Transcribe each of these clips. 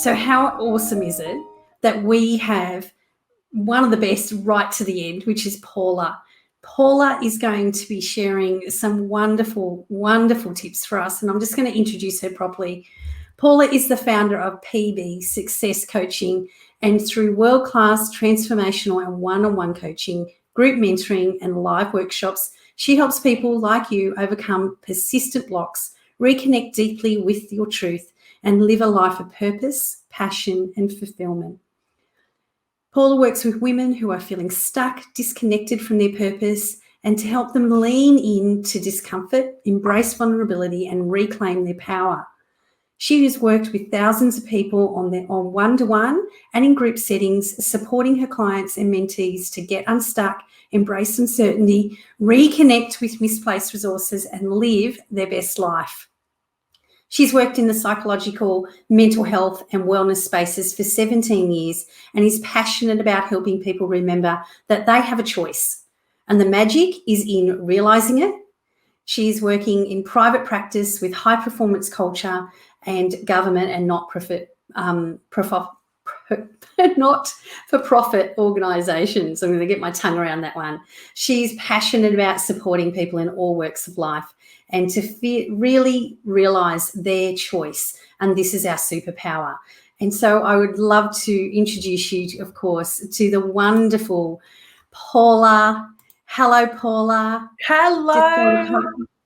So how awesome is it that we have one of the best right to the end, which is Paula. Paula is going to be sharing some wonderful, wonderful tips for us, and I'm just going to introduce her properly. Paula is the founder of PB Success Coaching, and through world-class transformational and one-on-one coaching, group mentoring, and live workshops, she helps people like you overcome persistent blocks, reconnect deeply with your truth, and live a life of purpose, passion, and fulfilment. Paula works with women who are feeling stuck, disconnected from their purpose, and to help them lean into discomfort, embrace vulnerability, and reclaim their power. She has worked with thousands of people on one-to-one and in group settings, supporting her clients and mentees to get unstuck, embrace uncertainty, reconnect with misplaced resources, and live their best life. She's worked in the psychological, mental health and wellness spaces for 17 years and is passionate about helping people remember that they have a choice, and the magic is in realising it. She's working in private practice with high performance culture and government and not-for-profit organisations. I'm going to get my tongue around that one. She's passionate about supporting people in all walks of life and to really realise their choice. And this is our superpower. And so I would love to introduce you, of course, to the wonderful Paula. Hello, Paula. Hello.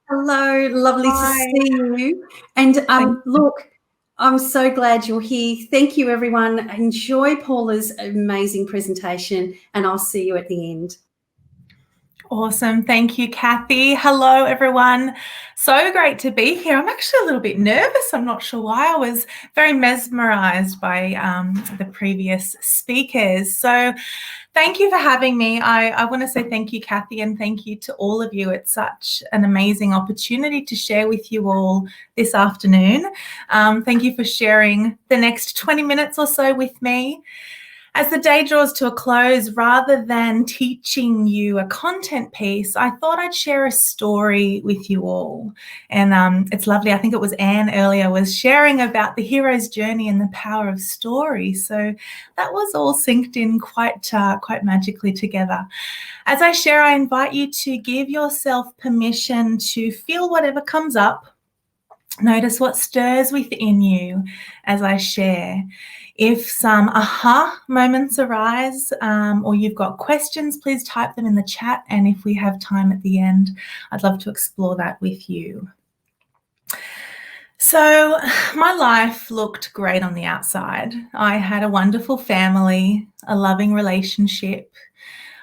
Hello, lovely to see you. And look, I'm so glad you're here. Thank you, everyone. Enjoy Paula's amazing presentation, and I'll see you at the end. Awesome. Thank you, Kathy. Hello, everyone. So great to be here. I'm actually a little bit nervous. I'm not sure why. I was very mesmerized by the previous speakers. So thank you for having me. I want to say thank you, Kathy, and thank you to all of you. It's such an amazing opportunity to share with you all this afternoon. Thank you for sharing the next 20 minutes or so with me. As the day draws to a close, rather than teaching you a content piece, I thought I'd share a story with you all. And it's lovely. I think it was Anne earlier was sharing about the hero's journey and the power of story. So that was all synced in quite magically together. As I share, I invite you to give yourself permission to feel whatever comes up. Notice what stirs within you as I share. If some aha moments arise or you've got questions, please type them in the chat. And if we have time at the end, I'd love to explore that with you. So my life looked great on the outside. I had a wonderful family, a loving relationship.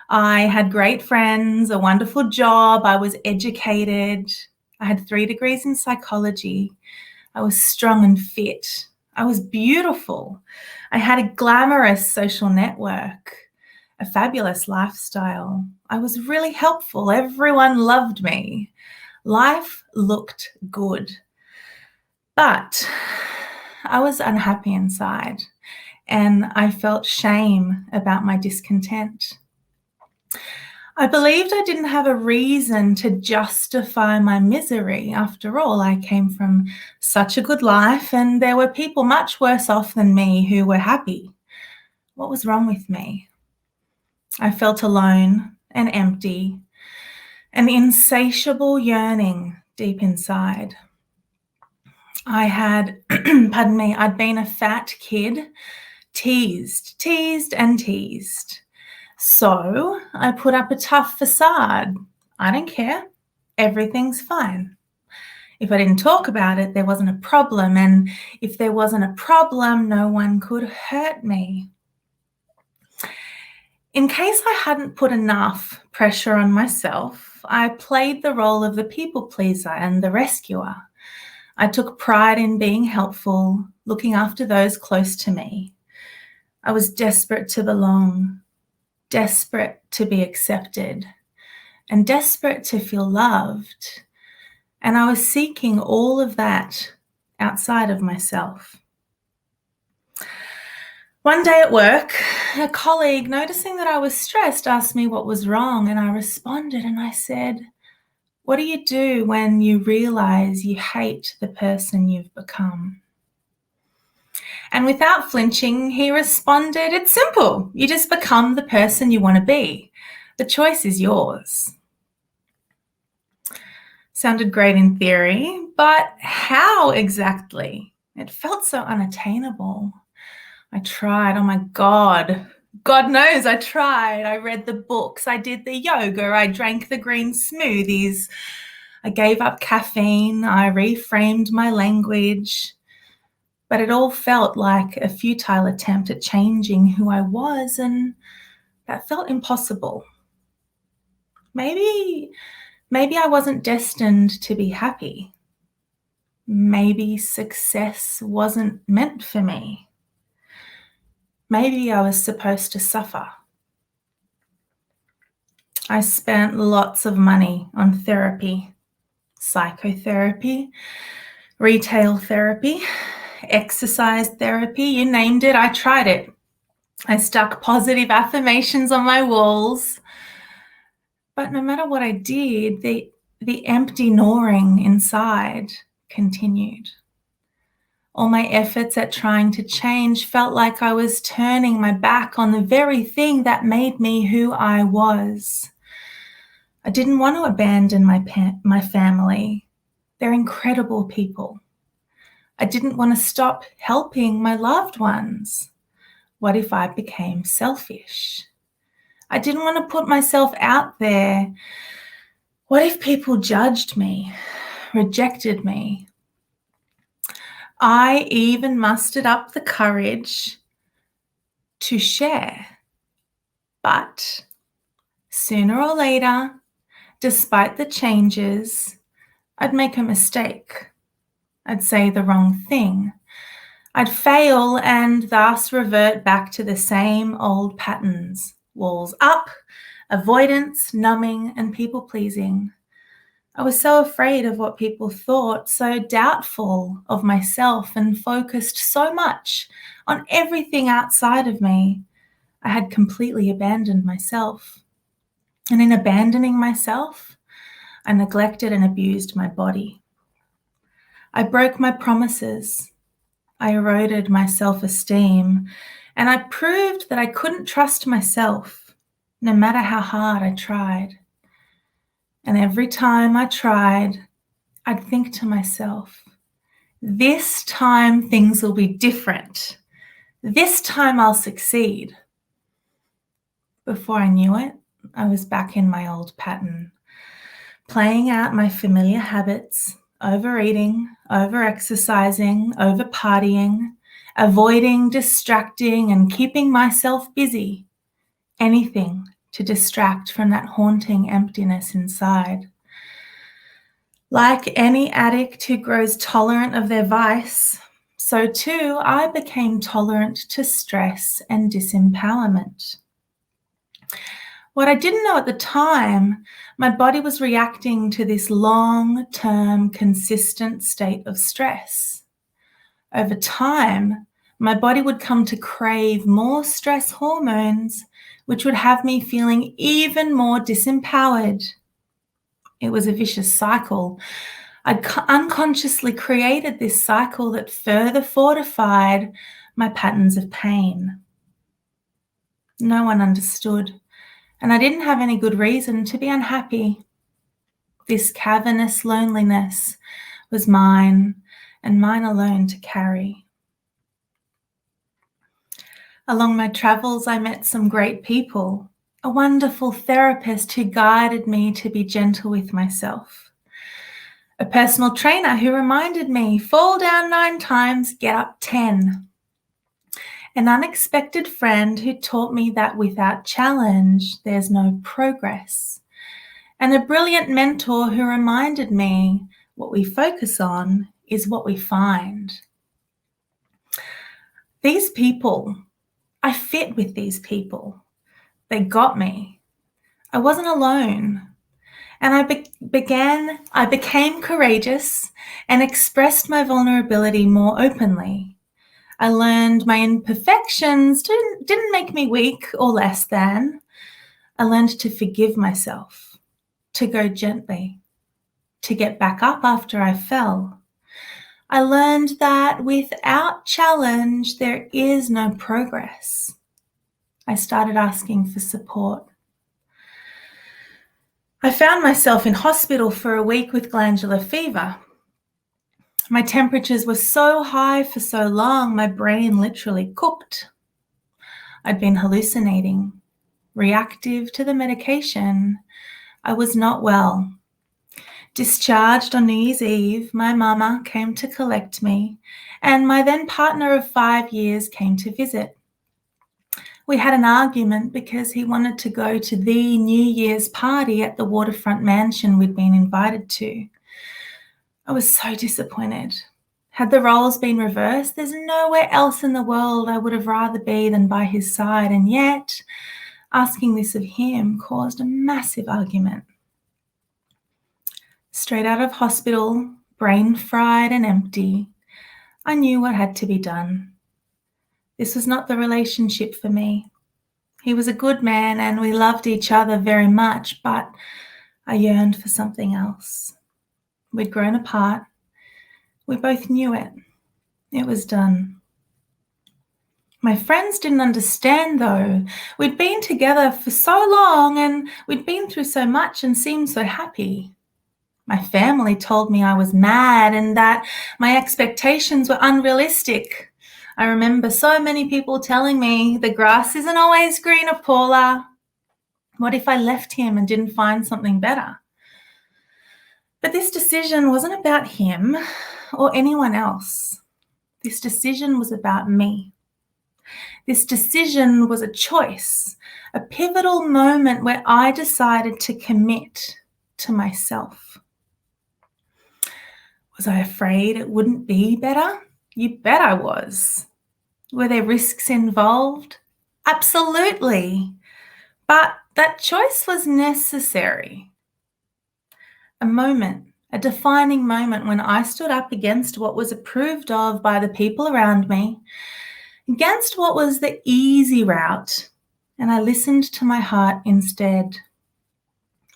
I had great friends, a wonderful job. I was educated. I had 3 degrees in psychology. I was strong and fit. I was beautiful. I had a glamorous social network, a fabulous lifestyle. I was really helpful. Everyone loved me. Life looked good. But I was unhappy inside, and I felt shame about my discontent. I believed I didn't have a reason to justify my misery. After all, I came from such a good life, and there were people much worse off than me who were happy. What was wrong with me? I felt alone and empty, an insatiable yearning deep inside. I had, pardon me, I'd been a fat kid, teased. So I put up a tough facade. I don't care. Everything's fine. If I didn't talk about it, there wasn't a problem. And if there wasn't a problem, no one could hurt me. In case I hadn't put enough pressure on myself, I played the role of the people pleaser and the rescuer. I took pride in being helpful, looking after those close to me. I was desperate to belong, desperate to be accepted, and desperate to feel loved. And I was seeking all of that outside of myself. One day at work, a colleague, noticing that I was stressed, asked me what was wrong, and I responded and I said, "What do you do when you realize you hate the person you've become?" And without flinching, he responded, "It's simple. You just become the person you want to be. The choice is yours." Sounded great in theory, but how exactly? It felt so unattainable. I tried. Oh my God. God knows I tried. I read the books. I did the yoga. I drank the green smoothies. I gave up caffeine. I reframed my language. But it all felt like a futile attempt at changing who I was, and that felt impossible. Maybe I wasn't destined to be happy. Maybe success wasn't meant for me. Maybe I was supposed to suffer. I spent lots of money on therapy, psychotherapy, retail therapy, exercise therapy, you named it, I tried it. I stuck positive affirmations on my walls. But no matter what I did, the empty gnawing inside continued. All my efforts at trying to change felt like I was turning my back on the very thing that made me who I was. I didn't want to abandon my family. They're incredible people. I didn't want to stop helping my loved ones. What if I became selfish? I didn't want to put myself out there. What if people judged me, rejected me? I even mustered up the courage to share. But sooner or later, despite the changes, I'd make a mistake. I'd say the wrong thing. I'd fail and thus revert back to the same old patterns. Walls up, avoidance, numbing, and people-pleasing. I was so afraid of what people thought, so doubtful of myself, and focused so much on everything outside of me, I had completely abandoned myself. And in abandoning myself, I neglected and abused my body. I broke my promises. I eroded my self-esteem, and I proved that I couldn't trust myself, no matter how hard I tried. And every time I tried, I'd think to myself, this time things will be different. This time I'll succeed. Before I knew it, I was back in my old pattern, playing out my familiar habits, overeating, over-exercising, over-partying, avoiding, distracting, and keeping myself busy. Anything to distract from that haunting emptiness inside. Like any addict who grows tolerant of their vice, so too I became tolerant to stress and disempowerment. What I didn't know at the time, my body was reacting to this long-term, consistent state of stress. Over time, my body would come to crave more stress hormones, which would have me feeling even more disempowered. It was a vicious cycle. I'd unconsciously created this cycle that further fortified my patterns of pain. No one understood, and I didn't have any good reason to be unhappy. This cavernous loneliness was mine, and mine alone to carry. Along my travels, I met some great people, a wonderful therapist who guided me to be gentle with myself, a personal trainer who reminded me, fall down 9 times, get up 10. An unexpected friend who taught me that without challenge, there's no progress. And a brilliant mentor who reminded me what we focus on is what we find. These people, I fit with these people. They got me. I wasn't alone. And I became courageous and expressed my vulnerability more openly. I learned my imperfections didn't make me weak or less than. I learned to forgive myself, to go gently, to get back up after I fell. I learned that without challenge, there is no progress. I started asking for support. I found myself in hospital for a week with glandular fever. My temperatures were so high for so long, my brain literally cooked. I'd been hallucinating, reactive to the medication. I was not well. Discharged on New Year's Eve, my mama came to collect me, and my then partner of 5 years came to visit. We had an argument because he wanted to go to the New Year's party at the waterfront mansion we'd been invited to. I was so disappointed. Had the roles been reversed, there's nowhere else in the world I would have rather be than by his side, and yet asking this of him caused a massive argument. Straight out of hospital, brain fried and empty, I knew what had to be done. This was not the relationship for me. He was a good man and we loved each other very much, but I yearned for something else. We'd grown apart. We both knew it. It was done. My friends didn't understand though. We'd been together for so long and we'd been through so much and seemed so happy. My family told me I was mad and that my expectations were unrealistic. I remember so many people telling me the grass isn't always greener, Paula. What if I left him and didn't find something better? But this decision wasn't about him or anyone else. This decision was about me. This decision was a choice, a pivotal moment where I decided to commit to myself. Was I afraid it wouldn't be better? You bet I was. Were there risks involved? Absolutely. But that choice was necessary. A moment, a defining moment when I stood up against what was approved of by the people around me, against what was the easy route, and I listened to my heart instead.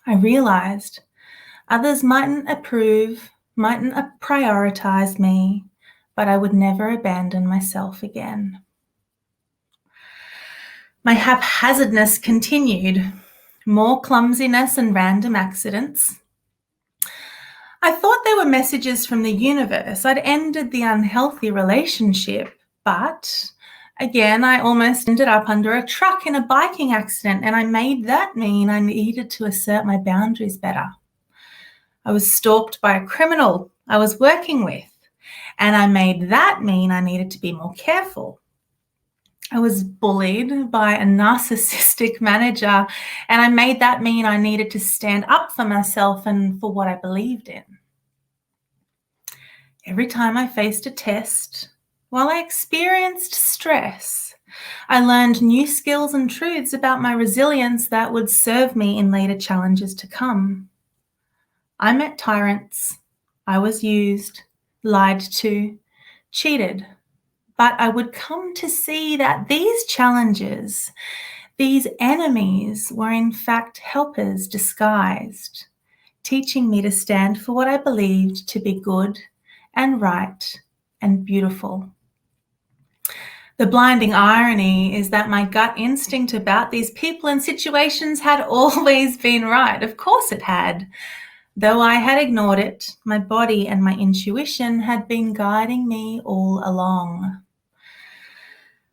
I realized others mightn't approve, mightn't prioritize me, but I would never abandon myself again. My haphazardness continued, more clumsiness and random accidents. I thought there were messages from the universe. I'd ended the unhealthy relationship, but again, I almost ended up under a truck in a biking accident, and I made that mean I needed to assert my boundaries better. I was stalked by a criminal I was working with, and I made that mean I needed to be more careful. I was bullied by a narcissistic manager, and I made that mean I needed to stand up for myself and for what I believed in. Every time I faced a test, while I experienced stress, I learned new skills and truths about my resilience that would serve me in later challenges to come. I met tyrants. I was used, lied to, cheated. But I would come to see that these challenges, these enemies, were in fact helpers disguised, teaching me to stand for what I believed to be good and right and beautiful. The blinding irony is that my gut instinct about these people and situations had always been right. Of course it had. Though I had ignored it, my body and my intuition had been guiding me all along.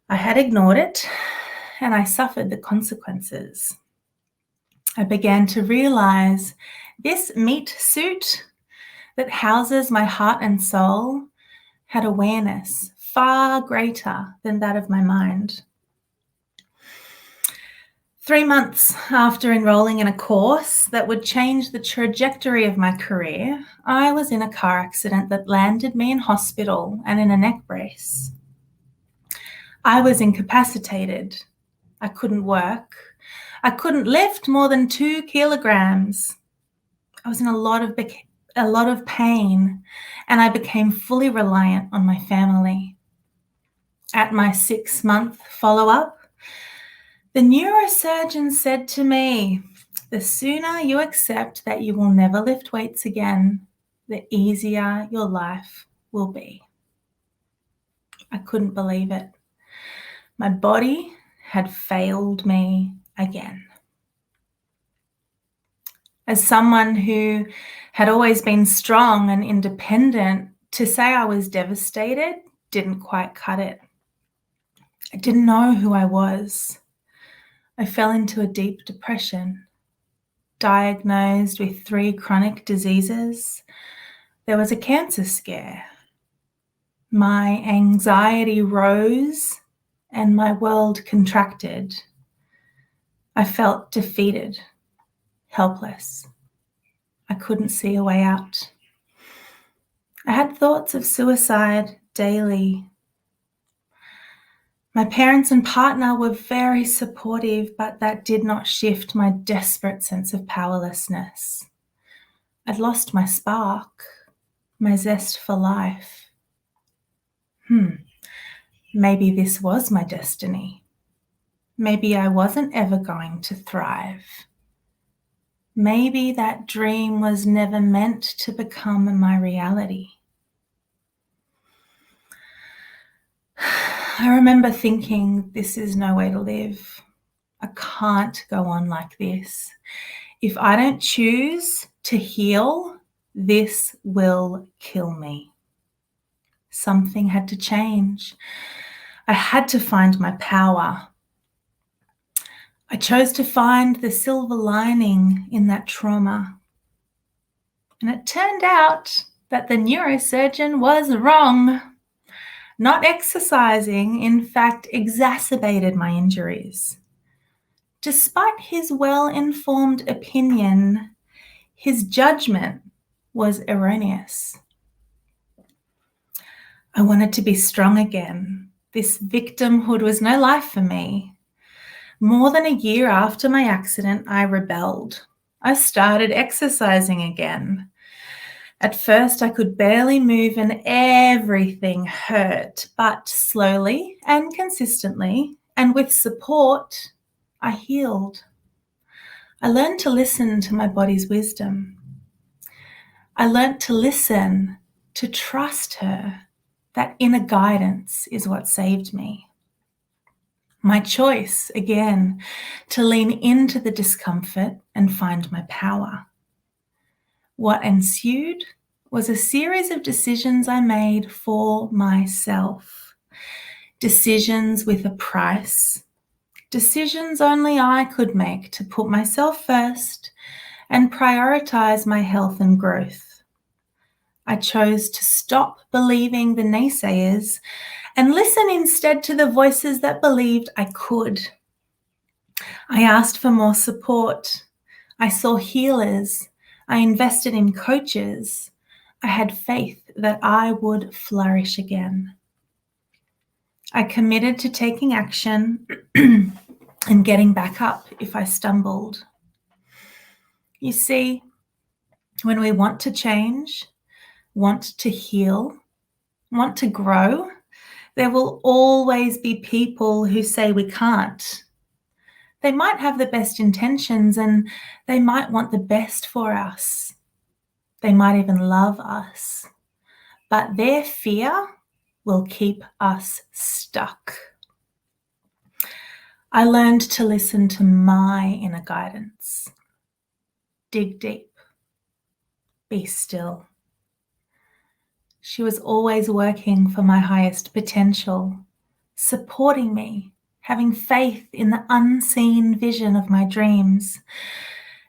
I had ignored it, and I suffered the consequences. I began to realize this meat suit that houses my heart and soul had awareness far greater than that of my mind. 3 months after enrolling in a course that would change the trajectory of my career, I was in a car accident that landed me in hospital and in a neck brace. I was incapacitated. I couldn't work. I couldn't lift more than 2 kilograms. I was in a lot of pain, and I became fully reliant on my family. At my 6-month follow-up, the neurosurgeon said to me, "The sooner you accept that you will never lift weights again, the easier your life will be. I couldn't believe it. My body had failed me again. As someone who had always been strong and independent, to say I was devastated didn't quite cut it. I didn't know who I was. I fell into a deep depression, diagnosed with 3 chronic diseases. There was a cancer scare. My anxiety rose and my world contracted. I felt defeated, helpless. I couldn't see a way out. I had thoughts of suicide daily. My parents and partner were very supportive, but that did not shift my desperate sense of powerlessness. I'd lost my spark, my zest for life. Maybe this was my destiny. Maybe I wasn't ever going to thrive. Maybe that dream was never meant to become my reality. I remember thinking, this is no way to live. I can't go on like this. If I don't choose to heal, this will kill me. Something had to change. I had to find my power. I chose to find the silver lining in that trauma. And it turned out that the neurosurgeon was wrong. Not exercising, in fact, exacerbated my injuries. Despite his well-informed opinion, his judgment was erroneous. I wanted to be strong again. This victimhood was no life for me. More than a year after my accident, I rebelled. I started exercising again. At first, I could barely move and everything hurt, but slowly and consistently, and with support, I healed. I learned to listen to my body's wisdom. I learned to listen, to trust her. That inner guidance is what saved me. My choice, again, to lean into the discomfort and find my power. What ensued was a series of decisions I made for myself. Decisions with a price. Decisions only I could make to put myself first and prioritize my health and growth. I chose to stop believing the naysayers and listen instead to the voices that believed I could. I asked for more support. I saw healers. I invested in coaches. I had faith that I would flourish again. I committed to taking action and getting back up if I stumbled. You see, when we want to change, want to heal, want to grow, there will always be people who say we can't. They might have the best intentions and they might want the best for us. They might even love us, but their fear will keep us stuck. I learned to listen to my inner guidance. Dig deep. Be still. She was always working for my highest potential, supporting me, having faith in the unseen vision of my dreams.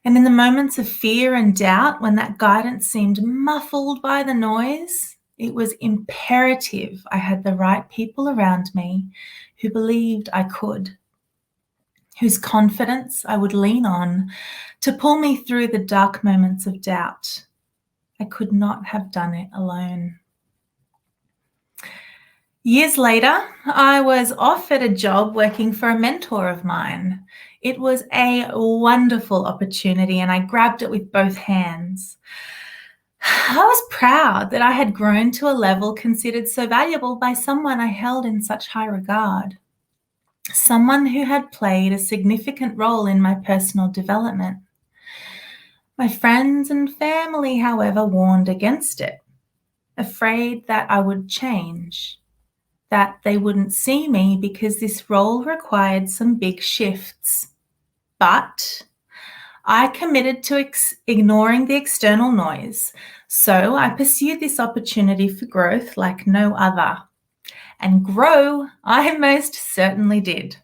And in the moments of fear and doubt, when that guidance seemed muffled by the noise, it was imperative I had the right people around me who believed I could, whose confidence I would lean on to pull me through the dark moments of doubt. I could not have done it alone. Years later, I was offered a job working for a mentor of mine. It was a wonderful opportunity and I grabbed it with both hands. I was proud that I had grown to a level considered so valuable by someone I held in such high regard. Someone who had played a significant role in my personal development. My friends and family, however, warned against it. afraid that I would change, that they wouldn't see me because this role required some big shifts. But I committed to ignoring the external noise, so I pursued this opportunity for growth like no other. And grow, I most certainly did.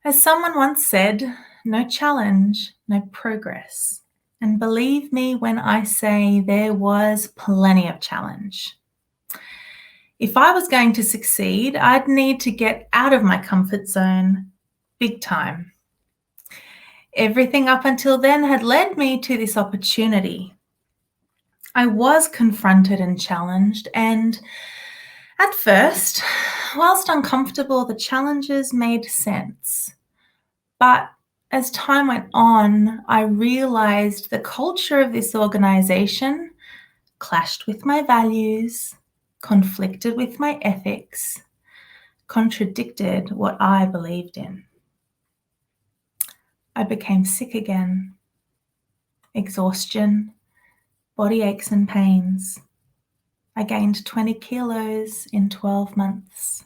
As someone once said, no challenge, no progress. And believe me when I say there was plenty of challenge. If I was going to succeed, I'd need to get out of my comfort zone big time. Everything up until then had led me to this opportunity. I was confronted and challenged, and at first, whilst uncomfortable, the challenges made sense. But as time went on, I realized the culture of this organization clashed with my values, conflicted with my ethics, contradicted what I believed in. I became sick again. Exhaustion, body aches and pains. I gained 20 kilos in 12 months.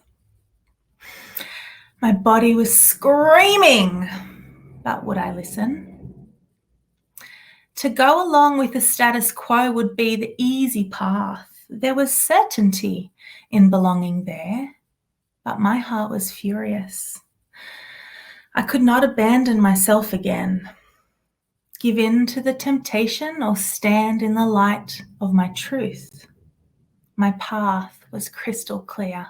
My body was screaming, but would I listen? To go along with the status quo would be the easy path. There was certainty in belonging there, but my heart was furious. I could not abandon myself again, give in to the temptation, or stand in the light of my truth. My path was crystal clear.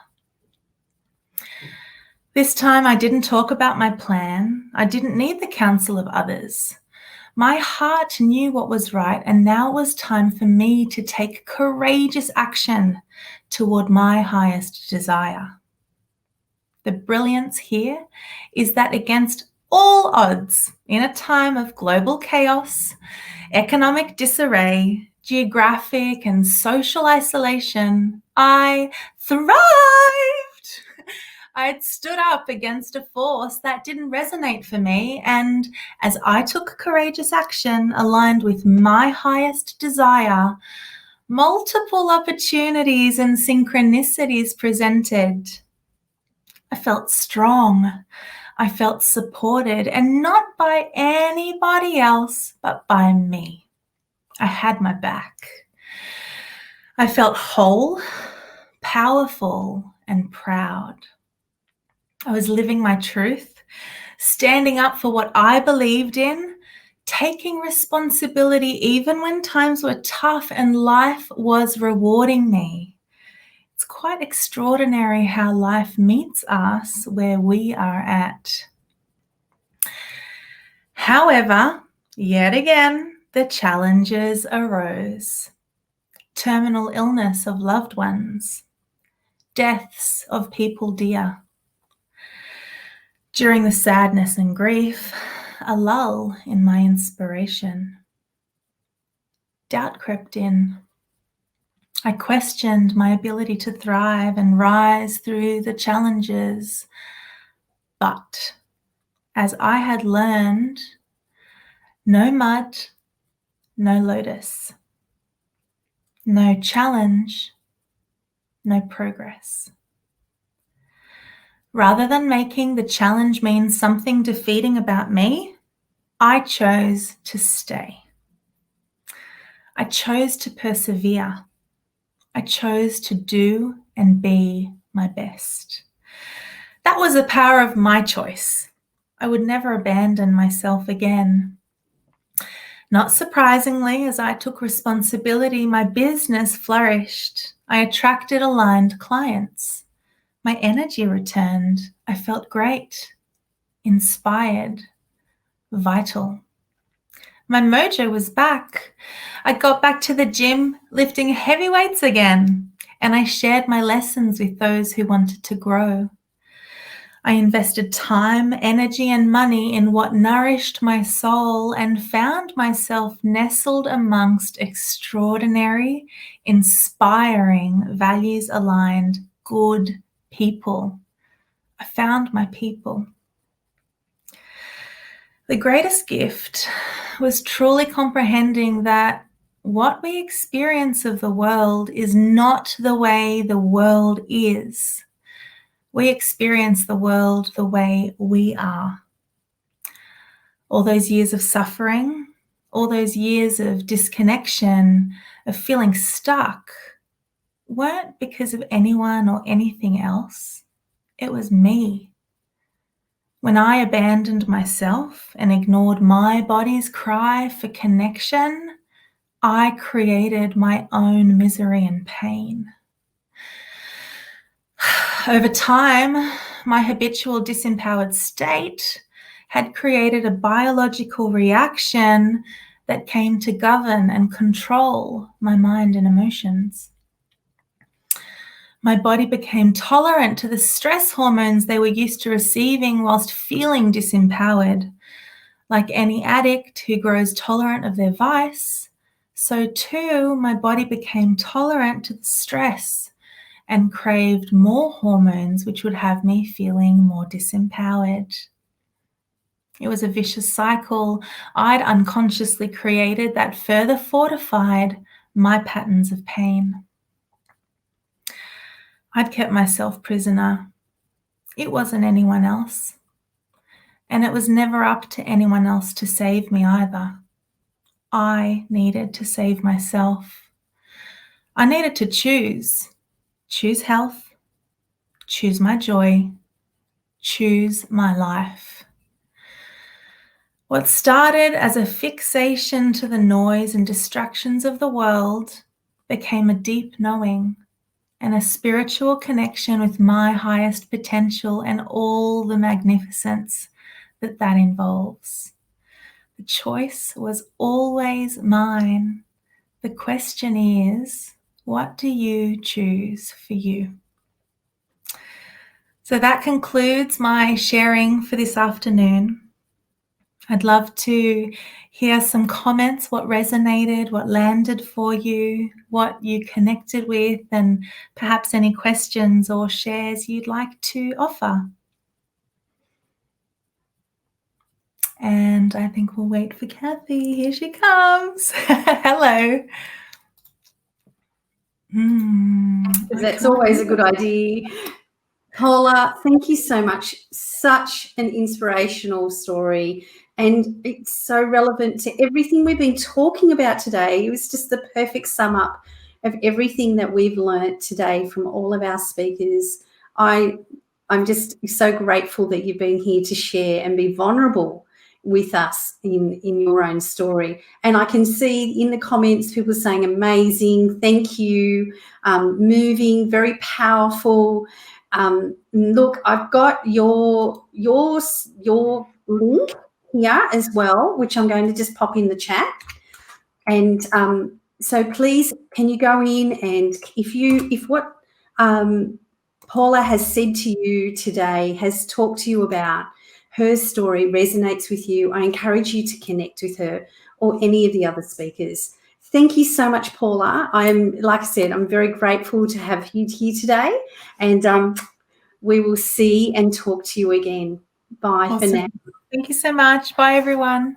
This time I didn't talk about my plan. I didn't need the counsel of others. My heart knew what was right, and now it was time for me to take courageous action toward my highest desire. The brilliance here is that against all odds, in a time of global chaos, economic disarray, geographic and social isolation, I thrived. I had stood up against a force that didn't resonate for me, and as I took courageous action aligned with my highest desire, multiple opportunities and synchronicities presented. I felt strong. I felt supported, and not by anybody else, but by me. I had my back. I felt whole, powerful, and proud. I was living my truth, standing up for what I believed in, taking responsibility even when times were tough and life was rewarding me. It's quite extraordinary how life meets us where we are at. However, yet again, the challenges arose. Terminal illness of loved ones, deaths of people dear. During the sadness and grief, a lull in my inspiration. Doubt crept in. I questioned my ability to thrive and rise through the challenges. But as I had learned, no mud, no lotus. No challenge, no progress. Rather than making the challenge mean something defeating about me, I chose to stay. I chose to persevere. I chose to do and be my best. That was the power of my choice. I would never abandon myself again. Not surprisingly, as I took responsibility, my business flourished. I attracted aligned clients. My energy returned. I felt great, inspired, vital. My mojo was back. I got back to the gym, lifting heavy weights again, and I shared my lessons with those who wanted to grow. I invested time, energy, and money in what nourished my soul and found myself nestled amongst extraordinary, inspiring, values-aligned, good people. I found my people. The greatest gift was truly comprehending that what we experience of the world is not the way the world is. We experience the world the way we are. All those years of suffering, all those years of disconnection, of feeling stuck, weren't because of anyone or anything else. It was me. When I abandoned myself and ignored my body's cry for connection, I created my own misery and pain. Over time, my habitual disempowered state had created a biological reaction that came to govern and control my mind and emotions. My body became tolerant to the stress hormones they were used to receiving whilst feeling disempowered. Like any addict who grows tolerant of their vice, so too my body became tolerant to the stress and craved more hormones which would have me feeling more disempowered. It was a vicious cycle I'd unconsciously created that further fortified my patterns of pain. I'd kept myself prisoner. It wasn't anyone else. And it was never up to anyone else to save me either. I needed to save myself. I needed to choose health, choose my joy, choose my life. What started as a fixation to the noise and distractions of the world became a deep knowing and a spiritual connection with my highest potential and all the magnificence that involves. The choice was always mine. The question is, what do you choose for you? So that concludes my sharing for this afternoon. I'd love to hear some comments, what resonated, what landed for you, what you connected with, and perhaps any questions or shares you'd like to offer. And I think we'll wait for Kathy. Here she comes. Hello. That's always a good idea. Paula, thank you so much. Such an inspirational story. And it's so relevant to everything we've been talking about today. It was just the perfect sum up of everything that we've learnt today from all of our speakers. I'm just so grateful that you've been here to share and be vulnerable with us in your own story. And I can see in the comments people saying amazing, thank you, moving, very powerful. Look, I've got your link here as well, which I'm going to just pop in the chat. And so please, can you go in, and if what Paula has said to you today, has talked to you about, her story resonates with you, I encourage you to connect with her or any of the other speakers. Thank you so much, Paula. Like I said, I'm very grateful to have you here today, and we will see and talk to you again. Bye for now. Thank you so much. Bye, everyone.